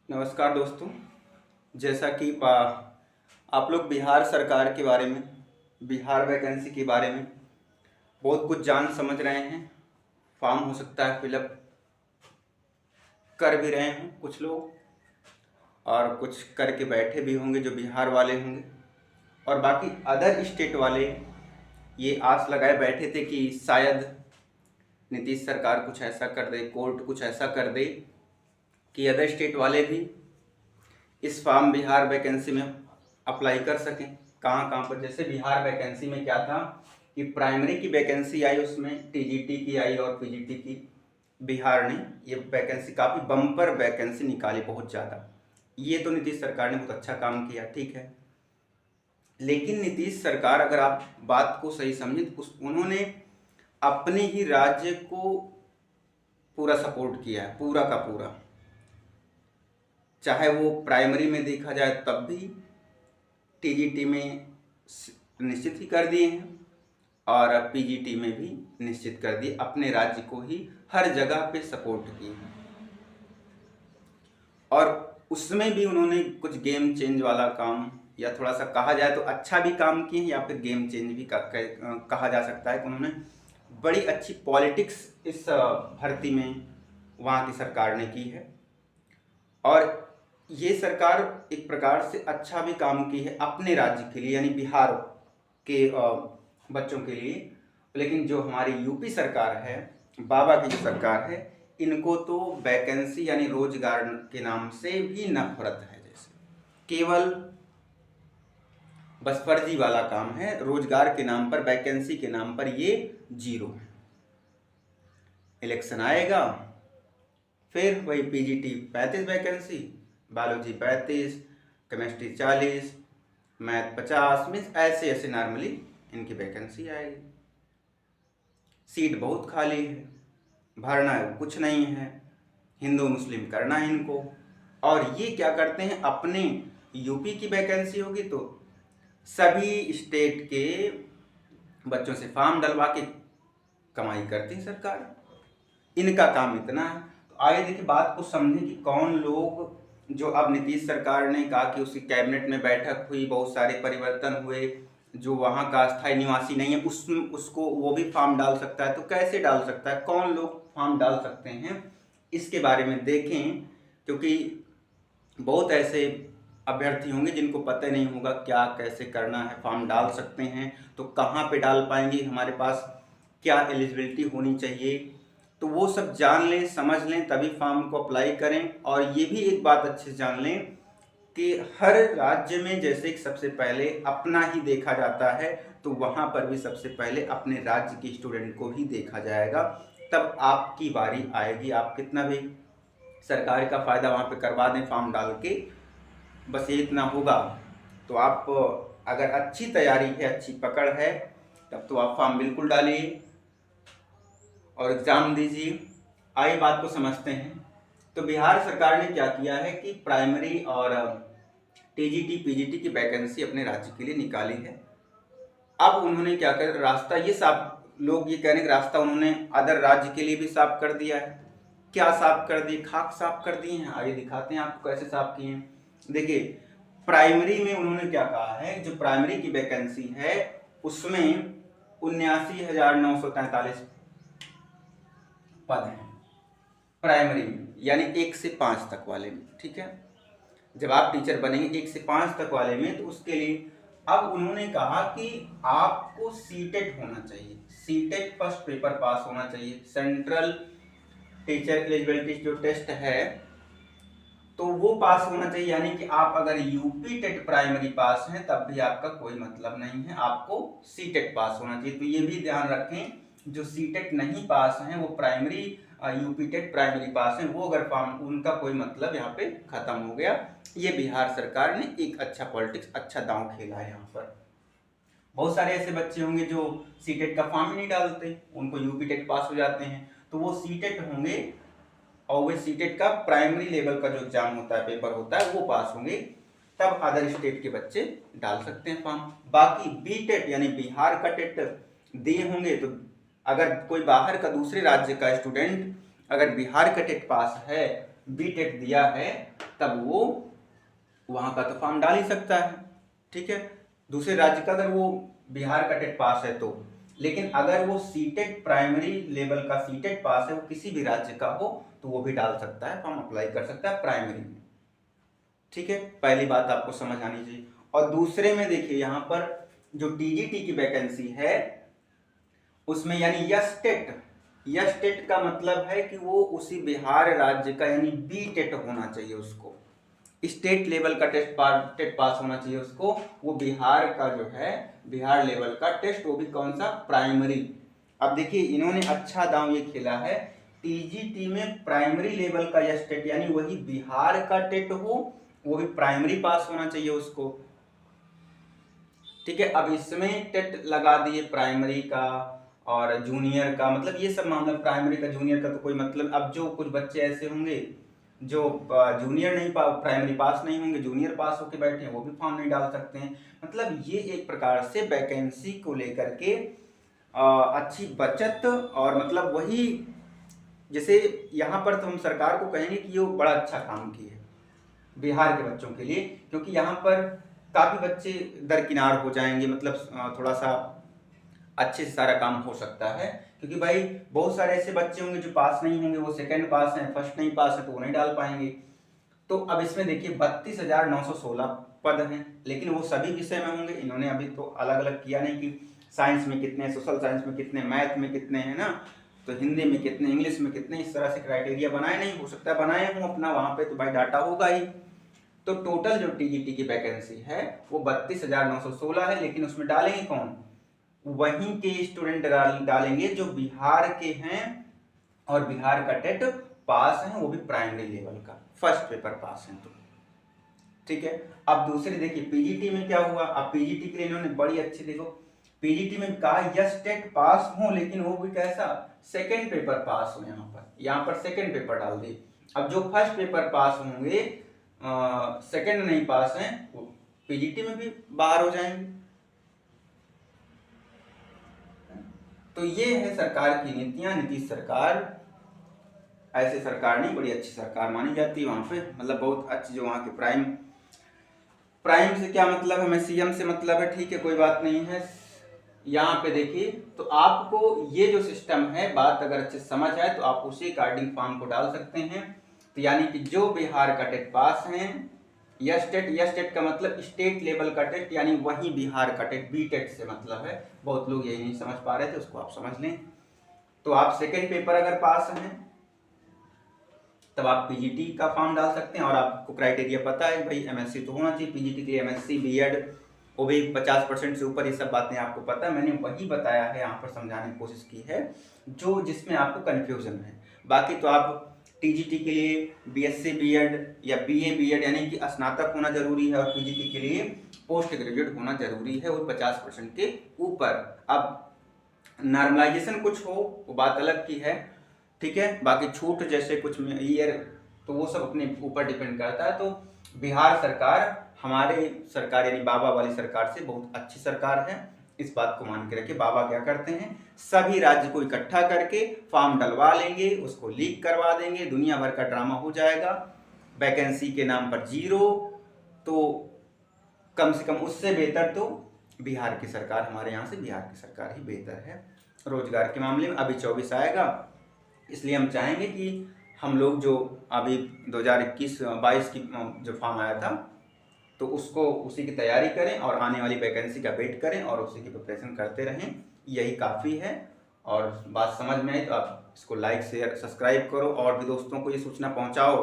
नमस्कार दोस्तों। जैसा कि आप लोग बिहार सरकार के बारे में, बिहार वैकेंसी के बारे में बहुत कुछ जान समझ रहे हैं। फॉर्म हो सकता है फिलअप कर भी रहे हों कुछ लोग, और कुछ करके बैठे भी होंगे जो बिहार वाले होंगे, और बाकी अदर स्टेट वाले ये आस लगाए बैठे थे कि शायद नीतीश सरकार कुछ ऐसा कर दे, कोर्ट कुछ ऐसा कर दे कि अदर स्टेट वाले भी इस फॉर्म बिहार वैकेंसी में अप्लाई कर सकें। कहाँ कहाँ पर, जैसे बिहार वैकेंसी में क्या था कि प्राइमरी की वैकेंसी आई, उसमें टीजीटी की आई और पीजीटी की। बिहार ने ये वैकेंसी काफ़ी बम्पर वैकेंसी निकाली, बहुत ज़्यादा। ये तो नीतीश सरकार ने बहुत अच्छा काम किया, ठीक है। लेकिन नीतीश सरकार, अगर आप बात को सही समझें तो उन्होंने अपने ही राज्य को पूरा सपोर्ट किया है, पूरा का पूरा। चाहे वो प्राइमरी में देखा जाए तब भी टीजीटी में निश्चित ही कर दिए हैं, और पीजीटी में भी निश्चित कर दिए। अपने राज्य को ही हर जगह पे सपोर्ट किए हैं, और उसमें भी उन्होंने कुछ गेम चेंज वाला काम, या थोड़ा सा कहा जाए तो अच्छा भी काम किए हैं, या फिर गेम चेंज भी कहा जा सकता है कि उन्होंने बड़ी अच्छी पॉलिटिक्स इस भर्ती में वहाँ की सरकार ने की है। और ये सरकार एक प्रकार से अच्छा भी काम की है अपने राज्य के लिए, यानी बिहार के बच्चों के लिए। लेकिन जो हमारी यूपी सरकार है, बाबा की जो सरकार है, इनको तो वैकेंसी यानी रोजगार के नाम से भी नफरत है। जैसे केवल बस फर्जी वाला काम है, रोजगार के नाम पर, वैकेंसी के नाम पर ये जीरो है। इलेक्शन आएगा फिर वही PGT 35 vacancy, biology 35, chemistry 40, math 50, means ऐसे ऐसे नॉर्मली इनकी वैकेंसी आएगी। सीट बहुत खाली है, भरना है कुछ नहीं है, हिंदू मुस्लिम करना है इनको। और ये क्या करते हैं, अपने यूपी की वैकेंसी होगी तो सभी स्टेट के बच्चों से फॉर्म डलवा के कमाई करती है सरकार। इनका काम इतना है। तो आइए देखिए, बात को समझें कि कौन लोग, जो अब नीतीश सरकार ने कहा कि उसकी कैबिनेट में बैठक हुई, बहुत सारे परिवर्तन हुए, जो वहाँ का स्थायी निवासी नहीं है उसको वो भी फॉर्म डाल सकता है। तो कैसे डाल सकता है, कौन लोग फॉर्म डाल सकते हैं, इसके बारे में देखें। क्योंकि बहुत ऐसे अभ्यर्थी होंगे जिनको पता नहीं होगा क्या कैसे करना है। फॉर्म डाल सकते हैं तो कहाँ पे डाल पाएंगे, हमारे पास क्या एलिजिबिलिटी होनी चाहिए, तो वो सब जान लें, समझ लें, तभी फॉर्म को अप्लाई करें। और ये भी एक बात अच्छे से जान लें कि हर राज्य में जैसे कि सबसे पहले अपना ही देखा जाता है, तो वहाँ पर भी सबसे पहले अपने राज्य के स्टूडेंट को ही देखा जाएगा। तब आपकी बारी आएगी। आप कितना भी सरकार का फ़ायदा वहाँ पे करवा दें फॉर्म डाल के, बस ये इतना होगा। तो आप अगर अच्छी तैयारी है, अच्छी पकड़ है, तब तो आप फॉर्म बिल्कुल डालिए और एग्ज़ाम दीजिए। आइए बात को समझते हैं। तो बिहार सरकार ने क्या किया है कि प्राइमरी और टीजीटी पीजीटी की वैकेंसी अपने राज्य के लिए निकाली है। अब उन्होंने क्या कर, रास्ता ये साफ, लोग ये कहने का रास्ता उन्होंने अदर राज्य के लिए भी साफ कर दिया है। क्या साफ कर दिए, खाक साफ कर दिए हैं। आइए दिखाते हैं आपको कैसे साफ किए हैं। देखिए, प्राइमरी में उन्होंने क्या कहा है, जो प्राइमरी की वैकेंसी है उसमें 79,943 पद हैं प्राइमरी में, यानी 1 से 5 तक वाले में, ठीक है। जब आप टीचर बनेंगे 1 से 5 तक वाले में, तो उसके लिए अब उन्होंने कहा कि आपको सीटेट होना चाहिए। सीटेट फर्स्ट पेपर पास होना चाहिए। सेंट्रल टीचर एलिजिबिलिटी जो टेस्ट है तो वो पास होना चाहिए। यानी कि आप अगर यूपी टेट प्राइमरी पास हैं तब भी आपका कोई मतलब नहीं है, आपको सीटेट पास होना चाहिए। तो ये भी ध्यान रखें, जो सीटेट नहीं पास हैं वो primary UP TET primary pass हैं, वो अगर फॉर्म, उनका कोई मतलब यहाँ पे खत्म हो गया। ये बिहार सरकार ने एक अच्छा पॉलिटिक्स, अच्छा दांव खेला है यहाँ पर। बहुत सारे ऐसे बच्चे होंगे जो सीटेट का फॉर्म ही नहीं डालते, उनको यूपी टेट पास हो जाते हैं, तो वो सीटेट होंगे, और वो सीटेट का प्राइमरी लेवल का जो एग्जाम होता है, पेपर होता है, वो पास होंगे, तब अदर स्टेट के बच्चे डाल सकते हैं फॉर्म। बाकी बी टेट यानी बिहार का टेट दिए होंगे, तो अगर कोई बाहर का दूसरे राज्य का स्टूडेंट अगर बिहार का टेट पास है, बीटेट दिया है तब वो वहाँ का तो फॉर्म डाल ही सकता है, ठीक है। दूसरे राज्य का अगर वो बिहार का टेट पास है तो, लेकिन अगर वो सीटेट प्राइमरी लेवल का सीटेट पास है, वो किसी भी राज्य का हो, तो वो भी डाल सकता है, फॉर्म अप्लाई कर सकता है प्राइमरी में, ठीक है। पहली बात आपको समझ आनी चाहिए। और दूसरे में देखिए यहाँ पर जो टीजीटी की वैकेंसी है उसमें यानी यस टेट का मतलब है कि वो उसी बिहार राज्य का यानी बी टेट होना चाहिए उसको, स्टेट लेवल का टेट पास होना चाहिए उसको। वो बिहार का जो है बिहार लेवल का टेस्ट, वो भी कौन सा, प्राइमरी। अब देखिए इन्होंने अच्छा दांव ये खेला है, टीजीटी में प्राइमरी लेवल का यस टेट यानी वही बिहार का टेट हो, वो भी प्राइमरी पास होना चाहिए उसको, ठीक है। अब इसमें टेट लगा दिए प्राइमरी का और जूनियर का, मतलब ये सब मामला, प्राइमरी का जूनियर का तो कोई मतलब। अब जो कुछ बच्चे ऐसे होंगे जो जूनियर नहीं प्राइमरी पास नहीं होंगे, जूनियर पास होके बैठे हैं, वो भी फॉर्म नहीं डाल सकते हैं। मतलब ये एक प्रकार से वैकेंसी को लेकर के अच्छी बचत, और मतलब वही जैसे यहाँ पर तो हम सरकार को कहेंगे कि ये बड़ा अच्छा काम किया है बिहार के बच्चों के लिए, क्योंकि यहाँ पर काफ़ी बच्चे दरकिनार हो जाएंगे, मतलब थोड़ा सा अच्छे से सारा काम हो सकता है। क्योंकि भाई बहुत सारे ऐसे बच्चे होंगे जो पास नहीं होंगे, वो सेकंड पास हैं, फर्स्ट नहीं पास है, तो वो नहीं डाल पाएंगे। तो अब इसमें देखिए 32,916 पद हैं, लेकिन वो सभी विषय में होंगे। इन्होंने अभी तो अलग अलग किया नहीं कि साइंस में कितने, सोशल साइंस में कितने, मैथ में कितने हैं ना, तो हिंदी में कितने, इंग्लिश में कितने, इस तरह से क्राइटेरिया बनाए नहीं, हो सकता है बनाए हूँ अपना, वहाँ पे तो भाई डाटा होगा ही। तो टोटल जो टीजीटी की वैकेंसी है वो 32,916 है, लेकिन उसमें डालेंगे कौन, वहीं के स्टूडेंट डालेंगे जो बिहार के हैं और बिहार का टेट पास है, वो भी प्राइमरी लेवल का फर्स्ट पेपर पास है तो, ठीक है। अब दूसरी देखिए पीजीटी में क्या हुआ। अब पीजीटी के लिए इन्होंने बड़ी अच्छी, देखो पीजीटी में कहा यस टेट पास हो, लेकिन वो भी कैसा, सेकंड पेपर पास हो, यहाँ पर सेकंड पेपर डाल दिए। अब जो फर्स्ट पेपर पास होंगे, सेकंड नहीं पास हैं, वो पीजीटी में भी बाहर हो जाएंगे। तो ये है सरकार की नीतियां। नीतीश सरकार ऐसे सरकार नहीं, बड़ी अच्छी सरकार मानी जाती है वहाँ पे, मतलब बहुत अच्छी। जो वहाँ की प्राइम से क्या मतलब है, सीएम से मतलब है, ठीक है, कोई बात नहीं है। यहाँ पे देखिए तो आपको ये जो सिस्टम है, बात अगर अच्छे समझ आए तो आप उसी अकॉर्डिंग फॉर्म को डाल सकते हैं। तो यानी कि जो बिहार का टेट पास हैं, यस टेट का मतलब स्टेट लेवल का टेट, यानी वही बिहार का टेट, बी टेट से मतलब है। बहुत लोग यही नहीं समझ पा रहे थे, उसको आप समझ लें। तो आप सेकेंड पेपर अगर पास हैं तब आप पीजीटी का फॉर्म डाल सकते हैं, और आपको क्राइटेरिया पता है भाई एमएससी तो होना चाहिए पीजीटी के लिए, एमएससी बीएड, वो भी 50% से ऊपर, ये सब बातें आपको पता है। मैंने वही बताया है, यहाँ पर समझाने की कोशिश की है जो जिसमें आपको कन्फ्यूजन है। बाकी तो आप टीजीटी के लिए बीएससी बीएड या बीए बीएड यानी कि स्नातक होना जरूरी है, और पीजीटी के लिए पोस्ट ग्रेजुएट होना जरूरी है, वो 50% के ऊपर। अब नॉर्मलाइजेशन कुछ हो वो बात अलग की है, ठीक है। बाकी छूट जैसे कुछ ईयर, तो वो सब अपने ऊपर डिपेंड करता है। तो बिहार सरकार हमारे सरकार यानी बाबा वाली सरकार से बहुत अच्छी सरकार है, इस बात को मान के रखिए। बाबा क्या करते हैं, सभी राज्य को इकट्ठा करके फॉर्म डलवा लेंगे, उसको लीक करवा देंगे, दुनिया भर का ड्रामा हो जाएगा, वैकेंसी के नाम पर 0। तो कम से कम उससे बेहतर तो बिहार की सरकार, हमारे यहाँ से बिहार की सरकार ही बेहतर है रोजगार के मामले में। अभी 24 आएगा, इसलिए हम चाहेंगे कि हम लोग जो अभी 2021-22 की जो फॉर्म आया था, तो उसको उसी की तैयारी करें और आने वाली वैकेंसी का वेट करें और उसी की प्रिपरेशन करते रहें, यही काफ़ी है। और बात समझ में आई तो आप इसको लाइक शेयर सब्सक्राइब करो और भी दोस्तों को ये सूचना पहुंचाओ।